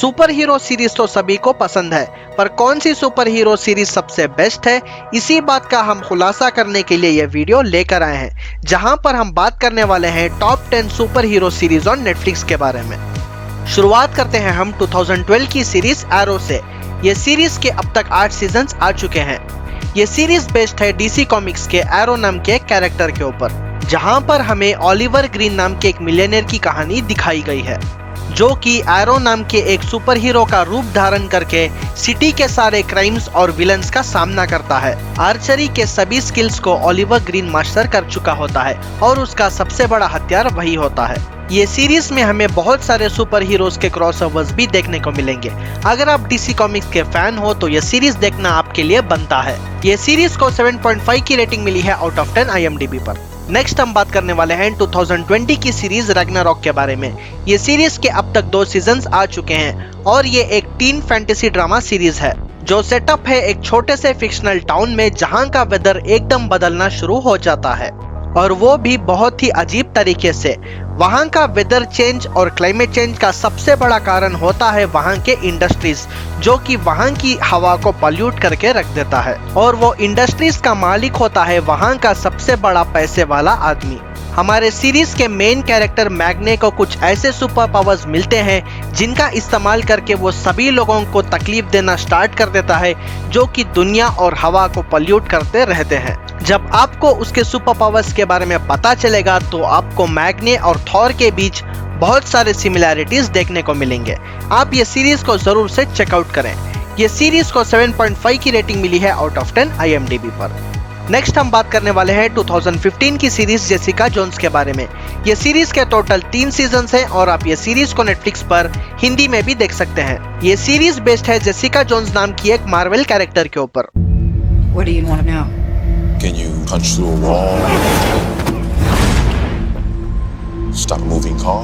Super hero series तो सभी को पसंद है, पर कौन सी सुपर हीरो सीरीज सबसे बेस्ट है, इसी बात का हम खुलासा करने के लिए यह वीडियो लेकर आए हैं, जहां पर हम बात करने वाले हैं top 10 super hero series on Netflix के बारे में। शुरुआत करते हैं हम 2012 की सीरीज एरो से। ये सीरीज के अब तक 8 सीजन्स आ चुके हैं। ये सीरीज बेस्ड है डीसी कॉमिक्स के एरो नाम के कैरेक्टर के ऊपर, जहां पर हमें ओलिवर ग्रीन नाम के एक मिलियनेयर की कहानी दिखाई गई है, जो कि एरो नाम के एक सुपर हीरो का रूप धारण करके सिटी के सारे क्राइम्स और विलन्स का सामना करता है। आर्चरी के सभी स्किल्स को ओलिवर ग्रीन मास्टर कर चुका होता है और उसका सबसे बड़ा हथियार वही होता है। ये सीरीज में हमें बहुत सारे सुपर हीरोज के क्रॉसओवर्स भी देखने को मिलेंगे। अगर आप डीसी कॉमिक्स के फैन हो तो ये सीरीज देखना आपके लिए बनता है। ये सीरीज को 7.5 की रेटिंग मिली है आउट ऑफ 10 IMDb पर। नेक्स्ट हम बात करने वाले हैं 2020 की सीरीज रैग्नारॉक के बारे में। ये सीरीज के अब तक 2 सीजन्स आ चुके हैं और ये एक टीन फैंटेसी ड्रामा सीरीज है, जो सेटअप है एक छोटे से फिक्शनल टाउन में, जहां का वेदर एकदम बदलना शुरू हो जाता है, और वो भी बहुत ही अजीब तरीके से। वहां का वेदर चेंज और क्लाइमेट चेंज का सबसे बड़ा कारण होता है वहां के इंडस्ट्रीज, जो कि वहां की हवा को पॉल्यूट करके रख देता है, और वो इंडस्ट्रीज का मालिक होता है वहां का सबसे बड़ा पैसे वाला आदमी। हमारे सीरीज के मेन कैरेक्टर मैग्ने को कुछ ऐसे सुपर पावर्स मिलते हैं जिनका इस्तेमाल करके वो सभी लोगों को तकलीफ देना स्टार्ट कर देता है, जो कि दुनिया और हवा को पॉल्यूट करते रहते हैं। जब आपको उसके सुपर पावर्स के बारे में पता चलेगा तो आपको मैग्ने और थॉर के बीच बहुत सारे सिमिलैरिटीज देखने को मिलेंगे। आप ये सीरीज को जरूर से चेकआउट करें। ये सीरीज को 7.5 की रेटिंग मिली है आउट ऑफ 10 IMDb पर। नेक्स्ट हम बात करने वाले हैं 2015 की सीरीज जेसिका जोन्स के बारे में। ये सीरीज के टोटल 3 सीजन्स हैं और आप ये सीरीज को नेटफ्लिक्स पर हिंदी में भी देख सकते हैं। ये सीरीज बेस्ड है जेसिका जोन्स नाम की एक मार्वल कैरेक्टर के ऊपर। What do you want to know? Can you punch through a wall? Stop a moving car?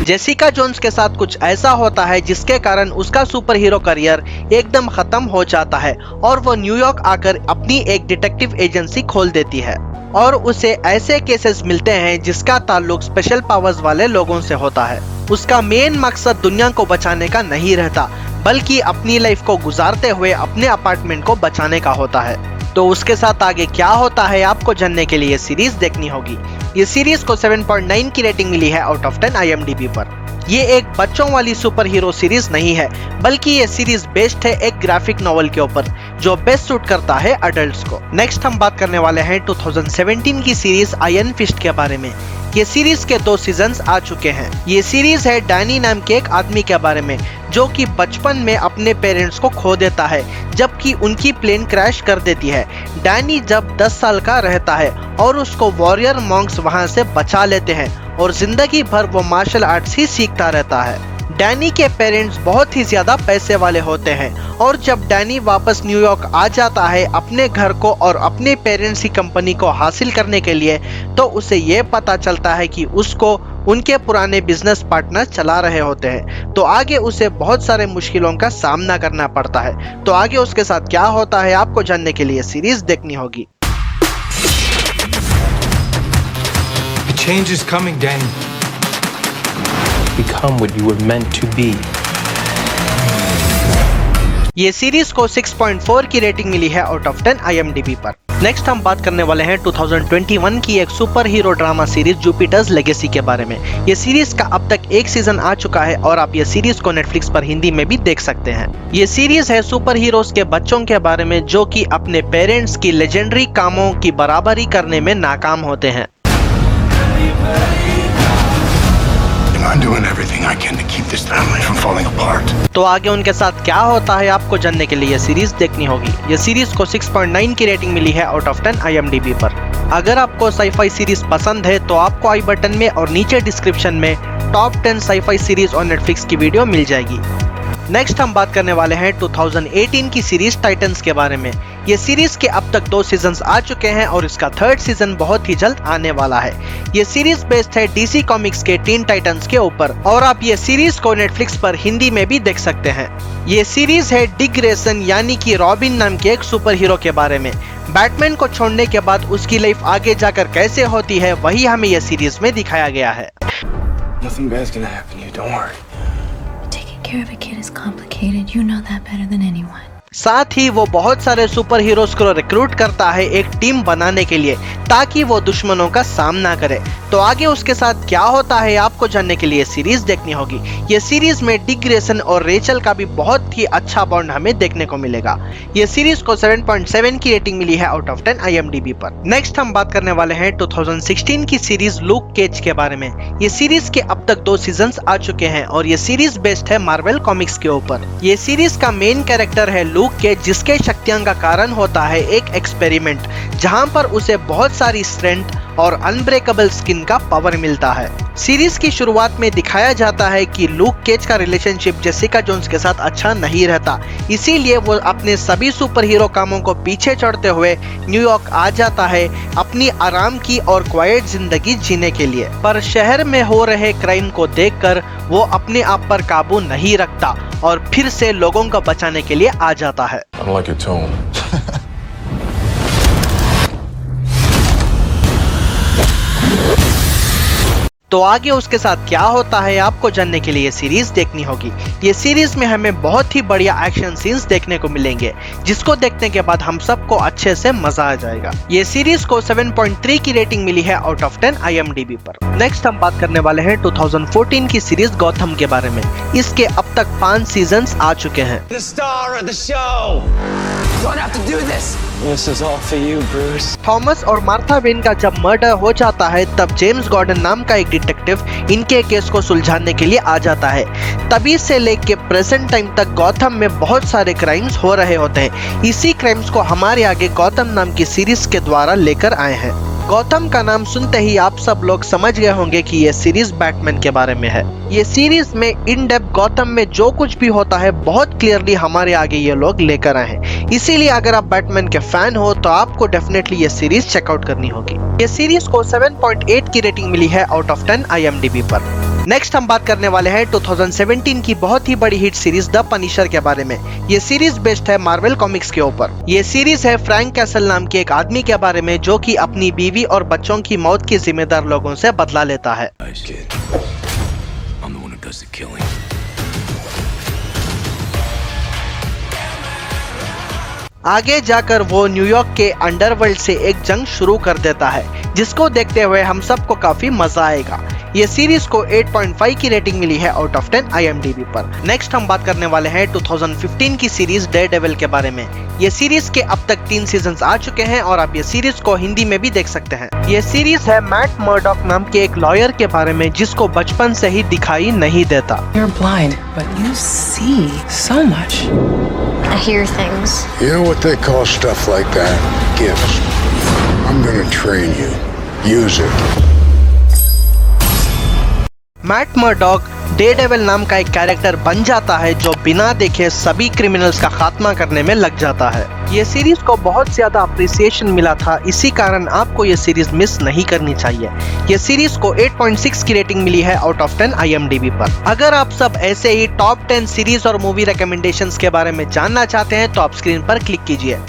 Jessica Jones के साथ कुछ ऐसा होता है जिसके कारण उसका सुपर हीरो करियर एकदम खत्म हो जाता है और वो न्यूयॉर्क आकर अपनी एक डिटेक्टिव एजेंसी खोल देती है, और उसे ऐसे केसेस मिलते हैं जिसका ताल्लुक स्पेशल पावर्स वाले लोगों से होता है। उसका मेन मकसद दुनिया को बचाने का नहीं रहता, बल्कि अपनी लाइफ को गुजारते हुए अपने अपार्टमेंट को बचाने का होता है। तो उसके साथ आगे क्या होता है आपको जानने के लिए सीरीज देखनी होगी। ये सीरीज को 7.9 की रेटिंग मिली है आउट ऑफ 10 IMDb पर। ये एक बच्चों वाली सुपर हीरो सीरीज नहीं है, बल्कि ये सीरीज बेस्ड है एक ग्राफिक नॉवल के ऊपर, जो बेस्ट सूट करता है अडल्ट्स को। नेक्स्ट हम बात करने वाले हैं 2017 की सीरीज आयरन फिस्ट के बारे में। ये सीरीज के 2 सीजन्स आ चुके हैं। ये सीरीज है डैनी नाम के एक आदमी के बारे में, जो कि बचपन में अपने पेरेंट्स को खो देता है जबकि उनकी प्लेन क्रैश कर देती है। डैनी जब 10 साल का रहता है और उसको वॉरियर मॉन्क्स वहां से बचा लेते हैं और जिंदगी भर वो मार्शल आर्ट्स ही सीखता रहता है। डैनी के पेरेंट्स बहुत ही ज्यादा पैसे वाले होते हैं, और जब डैनी वापस न्यूयॉर्क आ जाता है अपने घर को और अपने पेरेंट्स की कंपनी को हासिल करने के लिए, तो उसे ये पता चलता है कि उसको उनके पुराने बिजनेस पार्टनर चला रहे होते हैं। तो आगे उसे बहुत सारे मुश्किलों का सामना करना पड़ता है। तो आगे उसके साथ क्या होता है आपको जानने के लिए सीरीज देखनी होगी। Change is coming, Danny. Become what you were meant to be. ये सीरीज को 6.4 की रेटिंग मिली है आउट ऑफ 10 IMDb पर। नेक्स्ट हम बात करने वाले हैं 2021 की एक super hero drama series Jupiter's legacy के बारे में। ये सीरीज का अब तक 1 सीजन आ चुका है और आप ये सीरीज को नेटफ्लिक्स पर हिंदी में भी देख सकते हैं। ये सीरीज है सुपर हीरोज के बच्चों के बारे में, जो कि अपने पेरेंट्स की लेजेंडरी कामों की बराबरी करने में नाकाम होते हैं। I'm doing everything I can to keep this family from falling apart. तो आगे उनके साथ क्या होता है आपको जानने के लिए सीरीज देखनी होगी। ये सीरीज को 6.9 की रेटिंग मिली है आउट ऑफ 10 IMDb पर। अगर आपको साईफाई सीरीज पसंद है तो आपको आई बटन में और नीचे डिस्क्रिप्शन में top 10 scifi series on Netflix की वीडियो मिल जाएगी। नेक्स्ट हम बात करने वाले हैं 2018 की सीरीज टाइटन्स के बारे में। ये सीरीज के अब तक 2 सीजन्स आ चुके हैं और इसका 3rd सीजन बहुत ही जल्द आने वाला है। ये सीरीज बेस्ड है डीसी कॉमिक्स के टीन टाइटन्स के ऊपर, और आप ये सीरीज को नेटफ्लिक्स पर हिंदी में भी देख सकते हैं। ये सीरीज है डिक ग्रेसन यानी कि रॉबिन नाम के एक सुपर हीरो के बारे में। बैटमैन को छोड़ने के बाद उसकी लाइफ आगे जाकर कैसे होती है, वही हमें यह सीरीज में दिखाया गया है। Nothing bad's gonna happen to you, don't worry. Taking care of a kid is complicated. You know that better than anyone. साथ ही वो बहुत सारे सुपर हीरोज को रिक्रूट करता है एक टीम बनाने के लिए ताकि वो दुश्मनों का सामना करे। तो आगे उसके साथ क्या होता है आपको जानने के लिए सीरीज देखनी होगी। ये सीरीज में डिक ग्रेसन और रेचल का भी बहुत ही अच्छा बॉन्ड हमें देखने को मिलेगा। ये सीरीज को 7.7 की रेटिंग मिली है आउट ऑफ 10 IMDb पर। नेक्स्ट हम बात करने वाले हैं 2016 की सीरीज लूक केज के बारे में। ये सीरीज के अब तक 2 सीजन्स आ चुके हैं और ये सीरीज बेस्ड है मार्वल कॉमिक्स के ऊपर। ये सीरीज का मेन कैरेक्टर है लूक केज, जिसके शक्तियां का कारण होता है एक एक्सपेरिमेंट जहां पर उसे बहुत सारी स्ट्रेंथ और अनब्रेकेबल स्किन का पावर मिलता है। सीरीज की शुरुआत में दिखाया जाता है कि लूक केज का रिलेशनशिप जेसिका जोन्स के साथ अच्छा नहीं रहता, इसीलिए वो अपने सभी सुपर हीरो कामों को पीछे छोड़ते हुए न्यूयॉर्क आ जाता है अपनी आराम की और क्वाइट जिंदगी जीने के लिए। पर शहर में हो रहे क्राइम को देखकर वो अपने आप पर काबू नहीं रखता और फिर से लोगों को बचाने के लिए आ जाता है। I don't like your tone. तो आगे उसके साथ क्या होता है आपको जानने के लिए ये सीरीज देखनी होगी। ये सीरीज में हमें बहुत ही बढ़िया एक्शन सीन्स देखने को मिलेंगे जिसको देखने के बाद हम सबको अच्छे से मजा आ जाएगा। ये सीरीज को 7.3 की रेटिंग मिली है आउट ऑफ 10 IMDb पर। नेक्स्ट हम बात करने वाले हैं 2014 की सीरीज गॉथम के बारे में। इसके अब तक 5 सीजन्स आ चुके हैं। The star of the show. You don't have to do this. This is all for you, Bruce. Thomas और मार्था वेन का जब मर्डर हो जाता है तब जेम्स गॉर्डन नाम का एक डिटेक्टिव इनके केस को सुलझाने के लिए आ जाता है। तभी से लेके प्रेजेंट टाइम तक गॉथम में बहुत सारे क्राइम्स हो रहे होते हैं। इसी क्राइम्स को हमारे आगे गॉथम नाम की सीरीज के द्वारा लेकर आए हैं। गॉथम का नाम सुनते ही आप सब लोग समझ गए होंगे कि ये सीरीज बैटमैन के बारे में है। ये सीरीज में इन डेप्थ गॉथम में जो कुछ भी होता है बहुत क्लियरली हमारे आगे ये लोग लेकर आए हैं। इसीलिए अगर आप बैटमैन के फैन हो तो आपको डेफिनेटली ये सीरीज चेकआउट करनी होगी। ये सीरीज को 7.8 की रेटिंग मिली है आउट ऑफ 10 IMDb पर। नेक्स्ट हम बात करने वाले हैं 2017 की बहुत ही बड़ी हिट सीरीज द पनिशर के बारे में। ये सीरीज बेस्ड है मार्वल कॉमिक्स के ऊपर। ये सीरीज है फ्रैंक कैसल नाम के एक आदमी के बारे में जो कि अपनी बीवी और बच्चों की मौत के जिम्मेदार लोगों से बदला लेता है। आगे जाकर वो न्यूयॉर्क के अंडरवर्ल्ड से एक जंग शुरू कर देता है जिसको देखते हुए हम सबको काफी मजा आएगा। ये सीरीज को 8.5 की रेटिंग मिली है आउट ऑफ 10 IMDb पर। नेक्स्ट हम बात करने वाले हैं 2015 की सीरीज डेयरडेविल के बारे में। ये सीरीज के अब तक 3 सीजन्स आ चुके हैं और आप ये सीरीज को हिंदी में भी देख सकते हैं। ये सीरीज है मैट मर्डॉक नाम के एक लॉयर के बारे में जिसको बचपन से ही दिखाई नहीं देता। You're blind, but you see so much. I hear things. You know what they call stuff like that? Gifts. I'm gonna train you. Use it. Matt Murdock Daredevil नाम का एक कैरेक्टर बन जाता है जो बिना देखे सभी क्रिमिनल्स का खात्मा करने में लग जाता है। ये सीरीज को बहुत ज्यादा अप्रिसिएशन मिला था, इसी कारण आपको ये सीरीज मिस नहीं करनी चाहिए। ये सीरीज को 8.6 की रेटिंग मिली है आउट ऑफ 10 IMDb पर। अगर आप सब ऐसे ही टॉप 10 सीरीज और मूवी रिकमेंडेशंस के बारे में जानना चाहते हैं तो आप स्क्रीन पर क्लिक कीजिए।